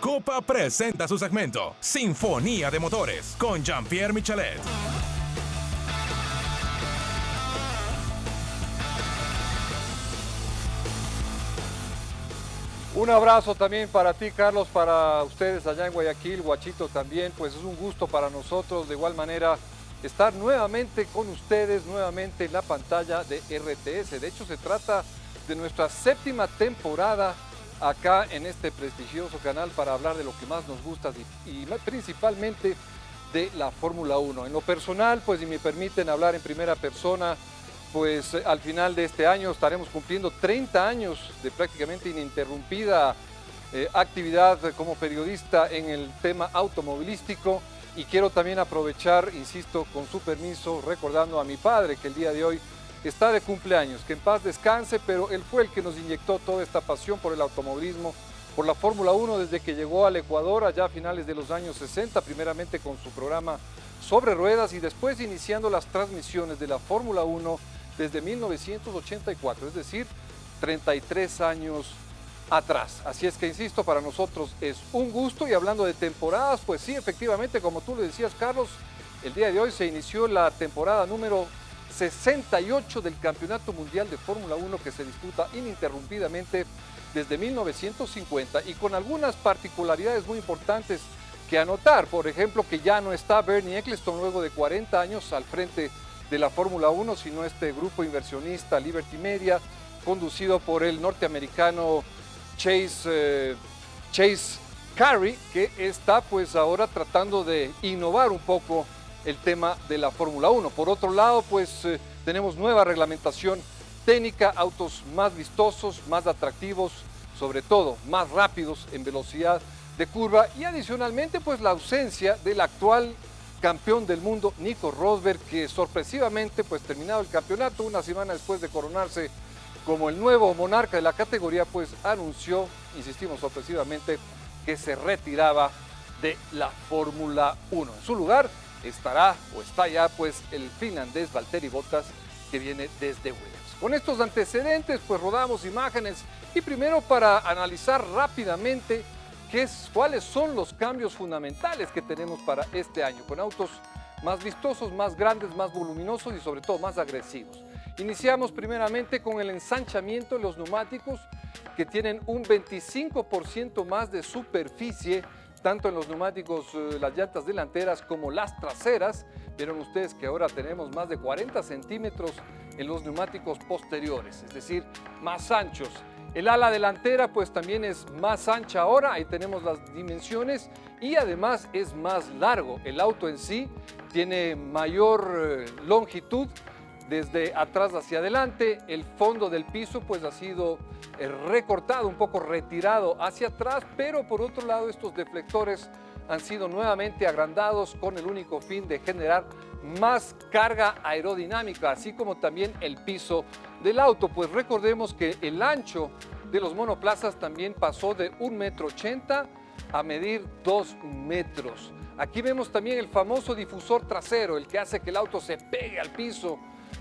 Copa presenta su segmento Sinfonía de Motores con Jean-Pierre Michelet. Un abrazo también para ti, Carlos, para ustedes allá en Guayaquil, Guachito también, pues es un gusto para nosotros de igual manera estar nuevamente con ustedes, nuevamente en la pantalla de RTS. De hecho, se trata de nuestra séptima temporada acá en este prestigioso canal para hablar de lo que más nos gusta y principalmente de la Fórmula 1. En lo personal, pues si me permiten hablar en primera persona, pues al final de este año estaremos cumpliendo 30 años de prácticamente ininterrumpida actividad como periodista en el tema automovilístico, y quiero también aprovechar, insisto, con su permiso, recordando a mi padre que el día de hoy está de cumpleaños, que en paz descanse, pero él fue el que nos inyectó toda esta pasión por el automovilismo, por la Fórmula 1 desde que llegó al Ecuador allá a finales de los años 60, primeramente con su programa Sobre Ruedas y después iniciando las transmisiones de la Fórmula 1 desde 1984, es decir, 33 años atrás. Así es que, insisto, para nosotros es un gusto. Y hablando de temporadas, pues sí, efectivamente, como tú le decías, Carlos, el día de hoy se inició la temporada número 68 del Campeonato Mundial de Fórmula 1 que se disputa ininterrumpidamente desde 1950 y con algunas particularidades muy importantes que anotar. Por ejemplo, que ya no está Bernie Ecclestone luego de 40 años al frente de la Fórmula 1, sino este grupo inversionista Liberty Media, conducido por el norteamericano Chase Carey, que está pues ahora tratando de innovar un poco el tema de la Fórmula 1. Por otro lado, pues tenemos nueva reglamentación técnica, autos más vistosos, más atractivos, sobre todo más rápidos en velocidad de curva, y adicionalmente pues la ausencia del actual campeón del mundo, Nico Rosberg, que sorpresivamente, pues terminado el campeonato, una semana después de coronarse como el nuevo monarca de la categoría, pues anunció, insistimos sorpresivamente, que se retiraba de la Fórmula 1. En su lugar estará o está ya pues el finlandés Valtteri Bottas, que viene desde Williams. Con estos antecedentes, pues rodamos imágenes y primero para analizar rápidamente cuáles son los cambios fundamentales que tenemos para este año, con autos más vistosos, más grandes, más voluminosos y sobre todo más agresivos. Iniciamos primeramente con el ensanchamiento de los neumáticos, que tienen un 25% más de superficie, tanto en los neumáticos, las llantas delanteras como las traseras. Vieron ustedes que ahora tenemos más de 40 centímetros en los neumáticos posteriores, es decir, más anchos. El ala delantera pues también es más ancha ahora, ahí tenemos las dimensiones, y además es más largo. El auto en sí tiene mayor longitud desde atrás hacia adelante. El fondo del piso pues ha sido recortado, un poco retirado hacia atrás, pero por otro lado estos deflectores han sido nuevamente agrandados con el único fin de generar más carga aerodinámica, así como también el piso del auto. Pues recordemos que el ancho de los monoplazas también pasó de 1,80 m a medir 2 metros. Aquí vemos también el famoso difusor trasero, el que hace que el auto se pegue al piso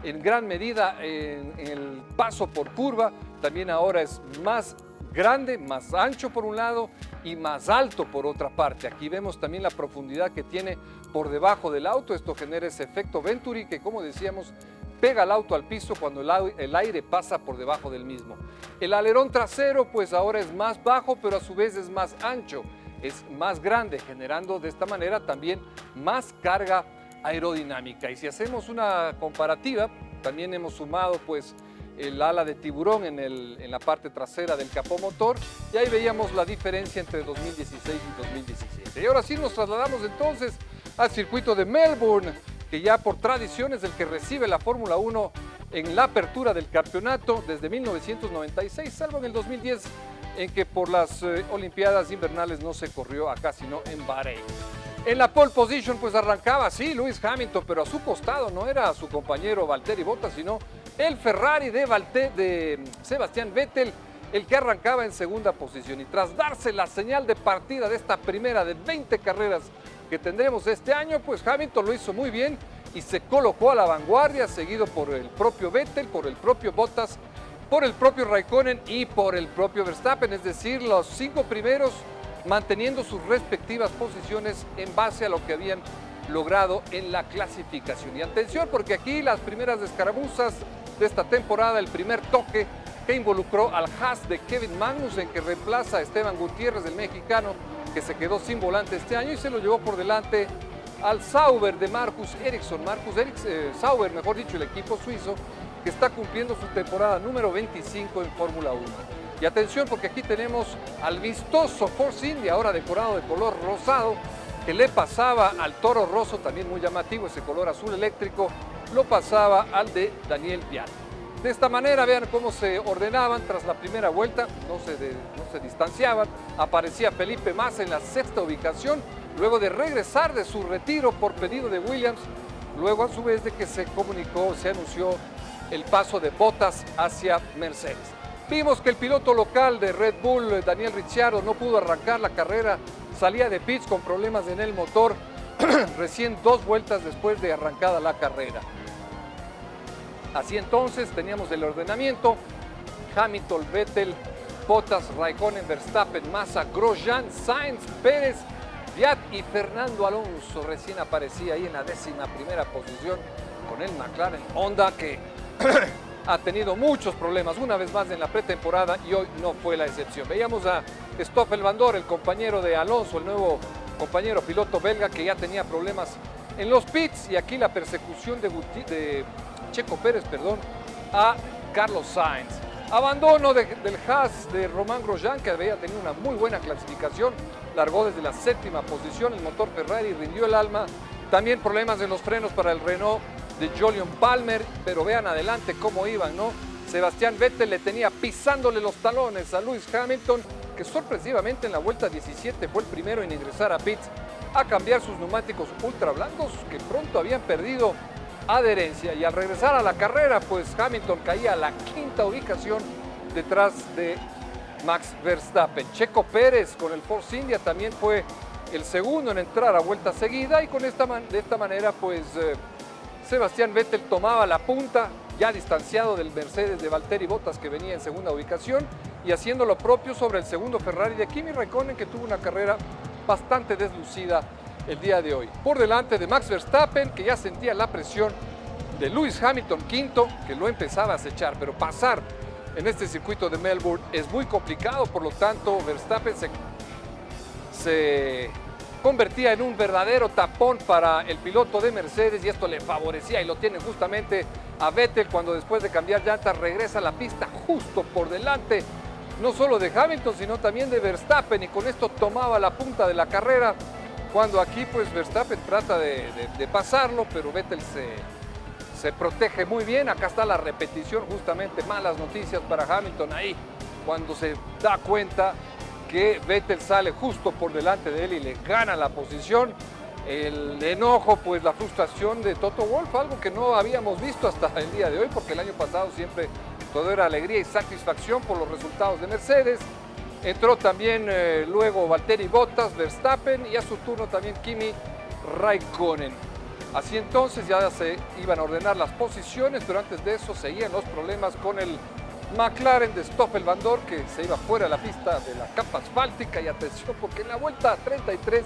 en gran medida en el paso por curva. También ahora es más grande, más ancho por un lado y más alto por otra parte. Aquí vemos también la profundidad que tiene por debajo del auto. Esto genera ese efecto Venturi que, como decíamos, pega el auto al piso cuando el aire pasa por debajo del mismo. El alerón trasero pues ahora es más bajo, pero a su vez es más ancho, es más grande, generando de esta manera también más carga aerodinámica. Y si hacemos una comparativa, también hemos sumado pues el ala de tiburón en la parte trasera del capó motor, y ahí veíamos la diferencia entre 2016 y 2017. Y ahora sí nos trasladamos entonces al circuito de Melbourne, que ya por tradición es el que recibe la Fórmula 1 en la apertura del campeonato desde 1996, salvo en el 2010, en que por las Olimpiadas Invernales no se corrió acá, sino en Bahrein. En la pole position pues arrancaba, sí, Lewis Hamilton, pero a su costado no era su compañero Valtteri Bottas, sino el Ferrari de Sebastián Vettel, el que arrancaba en segunda posición. Y tras darse la señal de partida de esta primera de 20 carreras que tendremos este año, pues Hamilton lo hizo muy bien y se colocó a la vanguardia, seguido por el propio Vettel, por el propio Bottas por el propio Raikkonen y por el propio Verstappen, es decir, los 5 primeros manteniendo sus respectivas posiciones en base a lo que habían logrado en la clasificación. Y atención, porque aquí las primeras escaramuzas de esta temporada, el primer toque que involucró al Haas de Kevin Magnussen, que reemplaza a Esteban Gutiérrez, el mexicano, que se quedó sin volante este año y se lo llevó por delante al Sauber de Marcus Ericsson. Sauber, mejor dicho, el equipo suizo, que está cumpliendo su temporada número 25 en Fórmula 1. Y atención, porque aquí tenemos al vistoso Force India, ahora decorado de color rosado, que le pasaba al Toro Rosso, también muy llamativo, ese color azul eléctrico, lo pasaba al de Daniel Vial. De esta manera, vean cómo se ordenaban tras la primera vuelta, no se distanciaban. Aparecía Felipe Massa en la 6ª ubicación, luego de regresar de su retiro por pedido de Williams, luego a su vez de que se anunció el paso de Bottas hacia Mercedes. Vimos que el piloto local de Red Bull, Daniel Ricciardo, no pudo arrancar la carrera, salía de pits con problemas en el motor, recién 2 vueltas después de arrancada la carrera. Así entonces teníamos el ordenamiento: Hamilton, Vettel, Bottas, Raikkonen, Verstappen, Massa, Grosjean, Sainz, Pérez, Viat y Fernando Alonso. Recién aparecía ahí en la 11ª posición con el McLaren Honda, que ha tenido muchos problemas una vez más en la pretemporada y hoy no fue la excepción. Veíamos a Stoffel Vandoorne, el compañero de Alonso, el nuevo compañero piloto belga, que ya tenía problemas en los pits, y aquí la persecución de Checo Pérez, a Carlos Sainz. Abandono del Haas de Romain Grosjean, que había tenido una muy buena clasificación, largó desde la 7ª posición, el motor Ferrari rindió el alma. También problemas en los frenos para el Renault de Jolyon Palmer, pero vean adelante cómo iban, ¿no? Sebastián Vettel le tenía pisándole los talones a Lewis Hamilton, que sorpresivamente en la vuelta 17 fue el primero en ingresar a pits a cambiar sus neumáticos ultra blandos, que pronto habían perdido adherencia, y al regresar a la carrera, pues Hamilton caía a la 5ª ubicación detrás de Max Verstappen. Checo Pérez con el Force India también fue el segundo en entrar a vuelta seguida, y de esta manera pues Sebastián Vettel tomaba la punta, ya distanciado del Mercedes de Valtteri Bottas, que venía en 2ª ubicación, y haciendo lo propio sobre el segundo Ferrari de Kimi Raikkonen, que tuvo una carrera bastante deslucida el día de hoy. Por delante de Max Verstappen, que ya sentía la presión de Lewis Hamilton, 5º, que lo empezaba a acechar, pero pasar en este circuito de Melbourne es muy complicado, por lo tanto Verstappen se convertía en un verdadero tapón para el piloto de Mercedes, y esto le favorecía, y lo tiene justamente a Vettel, cuando después de cambiar llantas regresa a la pista justo por delante, no solo de Hamilton, sino también de Verstappen, y con esto tomaba la punta de la carrera, cuando aquí pues Verstappen trata de pasarlo, pero Vettel se protege muy bien. Acá está la repetición, justamente malas noticias para Hamilton ahí, cuando se da cuenta que Vettel sale justo por delante de él y le gana la posición. El enojo, pues la frustración de Toto Wolff, algo que no habíamos visto hasta el día de hoy, porque el año pasado siempre todo era alegría y satisfacción por los resultados de Mercedes. Entró también luego Valtteri Bottas, Verstappen, y a su turno también Kimi Raikkonen. Así entonces ya se iban a ordenar las posiciones, pero antes de eso seguían los problemas con el McLaren de Stoffel Vandoorne, que se iba fuera de la pista de la capa asfáltica. Y atención, porque en la vuelta 33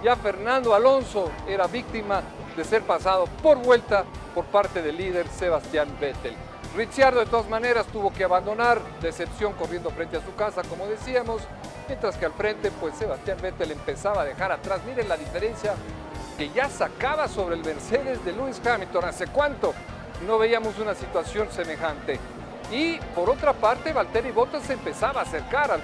ya Fernando Alonso era víctima de ser pasado por vuelta por parte del líder Sebastián Vettel. Ricciardo de todas maneras tuvo que abandonar, decepción corriendo frente a su casa, como decíamos, mientras que al frente pues Sebastián Vettel empezaba a dejar atrás. Miren la diferencia que ya sacaba sobre el Mercedes de Lewis Hamilton. ¿Hace cuánto no veíamos una situación semejante? Y por otra parte, Valtteri Bottas se empezaba a acercar al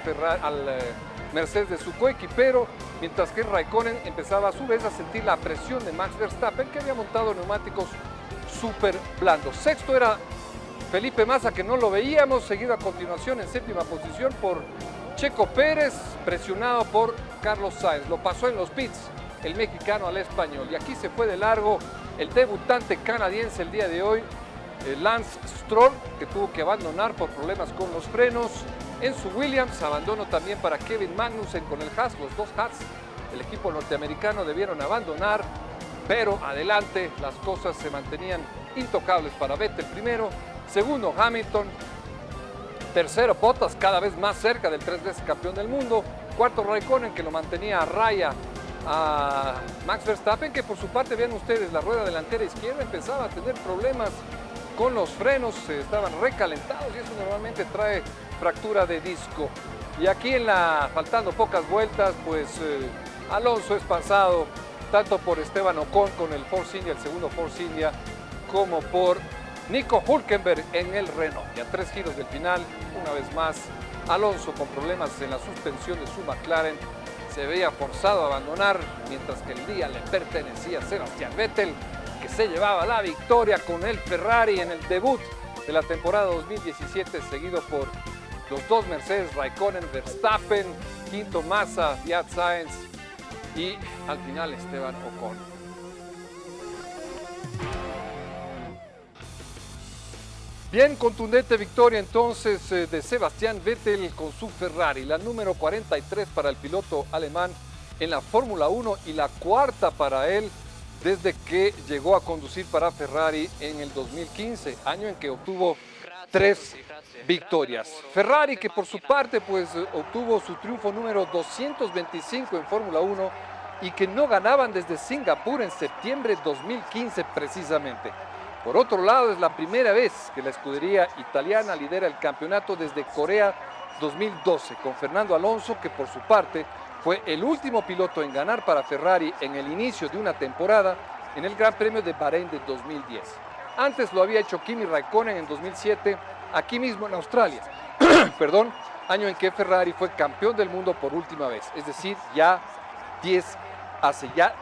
Mercedes de su coequipero, mientras que Raikkonen empezaba a su vez a sentir la presión de Max Verstappen, que había montado neumáticos súper blandos. Sexto era Felipe Massa, que no lo veíamos, seguido a continuación en 7ª posición por Checo Pérez, presionado por Carlos Sainz. Lo pasó en los pits el mexicano al español, y aquí se fue de largo el debutante canadiense el día de hoy, Lance Stroll, que tuvo que abandonar por problemas con los frenos en su Williams. Abandono también para Kevin Magnussen con el Haas. Los dos Haas del equipo norteamericano debieron abandonar, pero adelante las cosas se mantenían intocables para Vettel primero, segundo Hamilton, Tercero, Bottas, cada vez más cerca del 3 veces campeón del mundo. Cuarto, Raikkonen, que lo mantenía a raya a Max Verstappen, que por su parte, vean ustedes, la rueda delantera izquierda empezaba a tener problemas con los frenos, estaban recalentados y eso normalmente trae fractura de disco. Y aquí faltando pocas vueltas, pues Alonso es pasado tanto por Esteban Ocon con el Force India, el segundo Force India, como por Nico Hülkenberg en el Renault. Y a 3 giros del final, una vez más, Alonso con problemas en la suspensión de su McLaren se veía forzado a abandonar, mientras que el día le pertenecía a Sebastián Vettel, que se llevaba la victoria con el Ferrari en el debut de la temporada 2017, seguido por los dos Mercedes, Raikkonen, Verstappen, quinto Massa, Fiat Sainz y al final Esteban Ocon. Bien contundente victoria entonces de Sebastián Vettel con su Ferrari, la número 43 para el piloto alemán en la Fórmula 1 y la cuarta para él desde que llegó a conducir para Ferrari en el 2015, año en que obtuvo 3 victorias. Ferrari, que por su parte pues obtuvo su triunfo número 225 en Fórmula 1 y que no ganaban desde Singapur en septiembre de 2015 precisamente. Por otro lado, es la primera vez que la escudería italiana lidera el campeonato desde Corea 2012, con Fernando Alonso, que por su parte fue el último piloto en ganar para Ferrari en el inicio de una temporada en el Gran Premio de Bahrein de 2010. Antes lo había hecho Kimi Raikkonen en 2007, aquí mismo en Australia, perdón, año en que Ferrari fue campeón del mundo por última vez, es decir, hace ya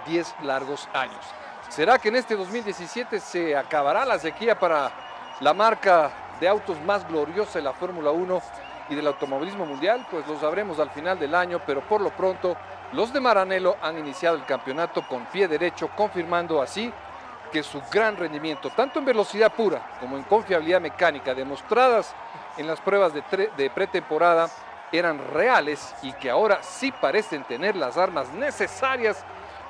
10 largos años. ¿Será que en este 2017 se acabará la sequía para la marca de autos más gloriosa de la Fórmula 1 y del automovilismo mundial? Pues lo sabremos al final del año, pero por lo pronto los de Maranello han iniciado el campeonato con pie derecho, confirmando así que su gran rendimiento, tanto en velocidad pura como en confiabilidad mecánica, demostradas en las pruebas de pretemporada, eran reales y que ahora sí parecen tener las armas necesarias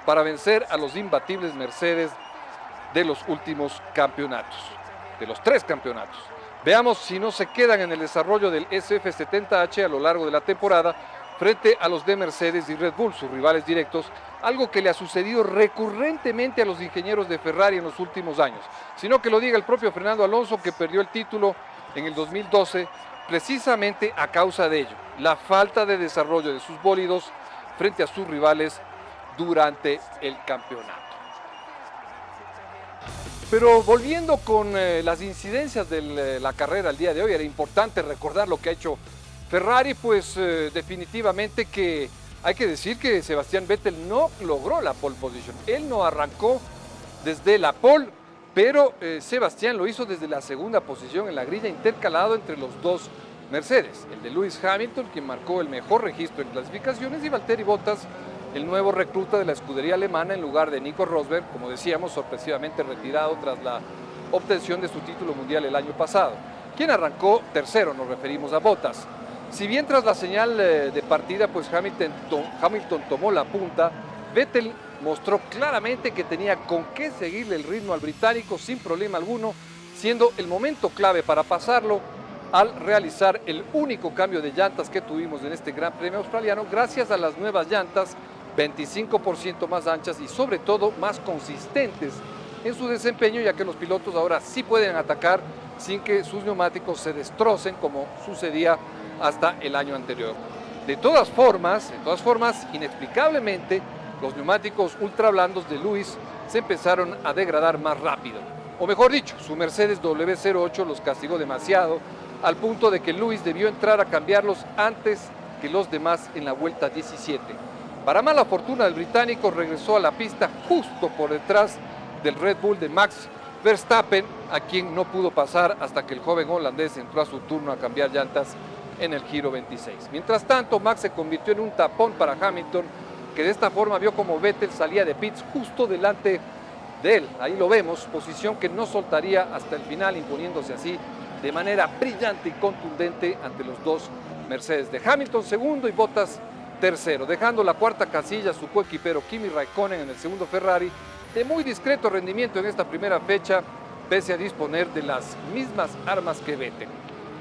para vencer a los imbatibles Mercedes de los últimos campeonatos, de los 3 campeonatos. Veamos si no se quedan en el desarrollo del SF70H a lo largo de la temporada frente a los de Mercedes y Red Bull, sus rivales directos, algo que le ha sucedido recurrentemente a los ingenieros de Ferrari en los últimos años, sino que lo diga el propio Fernando Alonso, que perdió el título en el 2012 precisamente a causa de ello, la falta de desarrollo de sus bólidos frente a sus rivales durante el campeonato. Pero volviendo con las incidencias de la carrera el día de hoy, era importante recordar lo que ha hecho Ferrari, pues definitivamente que hay que decir que Sebastián Vettel no logró la pole position. Él no arrancó desde la pole, pero Sebastián lo hizo desde la segunda posición en la grilla, intercalado entre los dos Mercedes, el de Lewis Hamilton, quien marcó el mejor registro en clasificaciones, y Valtteri Bottas, el nuevo recluta de la escudería alemana en lugar de Nico Rosberg, como decíamos, sorpresivamente retirado tras la obtención de su título mundial el año pasado. Quien arrancó tercero, nos referimos a Bottas. Si bien tras la señal de partida, pues Hamilton tomó la punta, Vettel mostró claramente que tenía con qué seguirle el ritmo al británico sin problema alguno, siendo el momento clave para pasarlo al realizar el único cambio de llantas que tuvimos en este Gran Premio australiano, gracias a las nuevas llantas 25% más anchas y sobre todo más consistentes en su desempeño, ya que los pilotos ahora sí pueden atacar sin que sus neumáticos se destrocen como sucedía hasta el año anterior. De todas formas, inexplicablemente, los neumáticos ultra blandos de Lewis se empezaron a degradar más rápido. O mejor dicho, su Mercedes W08 los castigó demasiado, al punto de que Lewis debió entrar a cambiarlos antes que los demás en la vuelta 17. Para mala fortuna del británico, regresó a la pista justo por detrás del Red Bull de Max Verstappen, a quien no pudo pasar hasta que el joven holandés entró a su turno a cambiar llantas en el giro 26. Mientras tanto, Max se convirtió en un tapón para Hamilton, que de esta forma vio como Vettel salía de pits justo delante de él. Ahí lo vemos, posición que no soltaría hasta el final, imponiéndose así de manera brillante y contundente ante los dos Mercedes de Hamilton segundo y Bottas tercero, dejando la cuarta casilla a su coequipero Kimi Raikkonen en el segundo Ferrari, de muy discreto rendimiento en esta primera fecha, pese a disponer de las mismas armas que Vettel.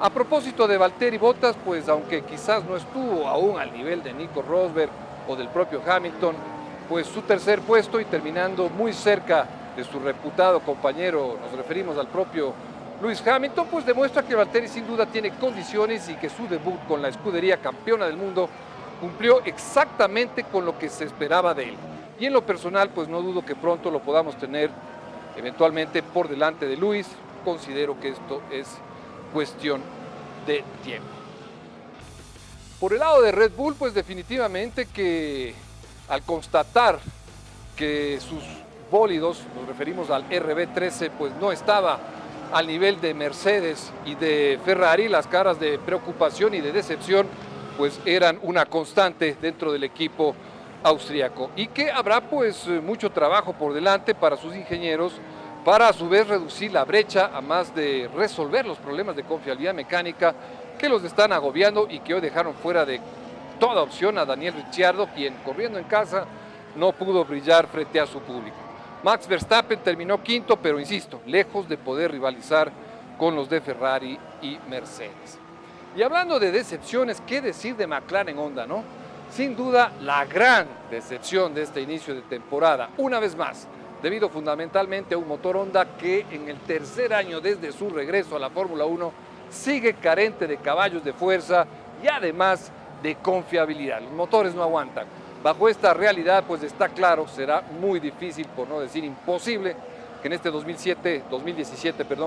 A propósito de Valtteri Bottas, pues aunque quizás no estuvo aún al nivel de Nico Rosberg o del propio Hamilton, pues su tercer puesto y terminando muy cerca de su reputado compañero, nos referimos al propio Lewis Hamilton, pues demuestra que Valtteri sin duda tiene condiciones y que su debut con la escudería campeona del mundo cumplió exactamente con lo que se esperaba de él. Y en lo personal, pues no dudo que pronto lo podamos tener eventualmente por delante de Lewis. Considero que esto es cuestión de tiempo. Por el lado de Red Bull, pues definitivamente que al constatar que sus bólidos, nos referimos al RB13, pues no estaba al nivel de Mercedes y de Ferrari, las caras de preocupación y de decepción pues eran una constante dentro del equipo austríaco, y que habrá pues mucho trabajo por delante para sus ingenieros para a su vez reducir la brecha, a más de resolver los problemas de confiabilidad mecánica que los están agobiando y que hoy dejaron fuera de toda opción a Daniel Ricciardo, quien corriendo en casa no pudo brillar frente a su público. Max Verstappen terminó quinto, pero insisto, lejos de poder rivalizar con los de Ferrari y Mercedes. Y hablando de decepciones, ¿qué decir de McLaren Honda, no? Sin duda, la gran decepción de este inicio de temporada, una vez más, debido fundamentalmente a un motor Honda que en el tercer año desde su regreso a la Fórmula 1 sigue carente de caballos de fuerza y además de confiabilidad. Los motores no aguantan. Bajo esta realidad, pues está claro, será muy difícil, por no decir imposible, que en este 2017,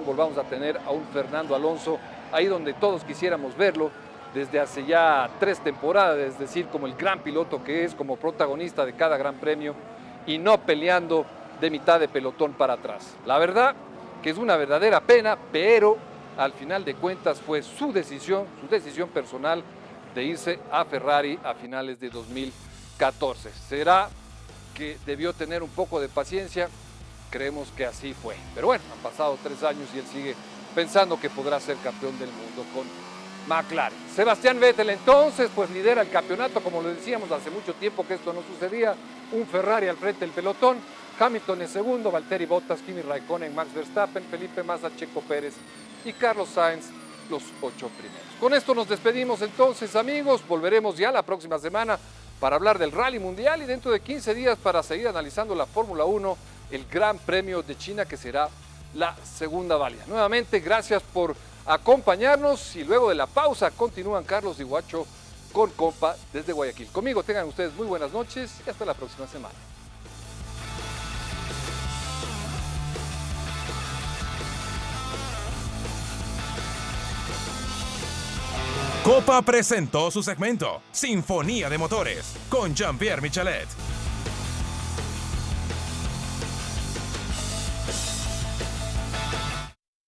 volvamos a tener a un Fernando Alonso ahí donde todos quisiéramos verlo desde hace ya 3 temporadas, es decir, como el gran piloto que es, como protagonista de cada gran premio y no peleando de mitad de pelotón para atrás. La verdad que es una verdadera pena, pero al final de cuentas fue su decisión personal de irse a Ferrari a finales de 2014. ¿Será que debió tener un poco de paciencia? Creemos que así fue. Pero bueno, han pasado 3 años y él sigue pensando que podrá ser campeón del mundo con McLaren. Sebastián Vettel entonces pues lidera el campeonato, como lo decíamos hace mucho tiempo que esto no sucedía, un Ferrari al frente del pelotón, Hamilton en segundo, Valtteri Bottas, Kimi Raikkonen, Max Verstappen, Felipe Massa, Checo Pérez y Carlos Sainz los 8 primeros. Con esto nos despedimos entonces, amigos, volveremos ya la próxima semana para hablar del Rally Mundial y dentro de 15 días para seguir analizando la Fórmula 1, el Gran Premio de China que será la segunda válida. Nuevamente, gracias por acompañarnos y luego de la pausa continúan Carlos y Guacho con Compa desde Guayaquil. Conmigo tengan ustedes muy buenas noches y hasta la próxima semana. Copa presentó su segmento Sinfonía de Motores con Jean-Pierre Michelet.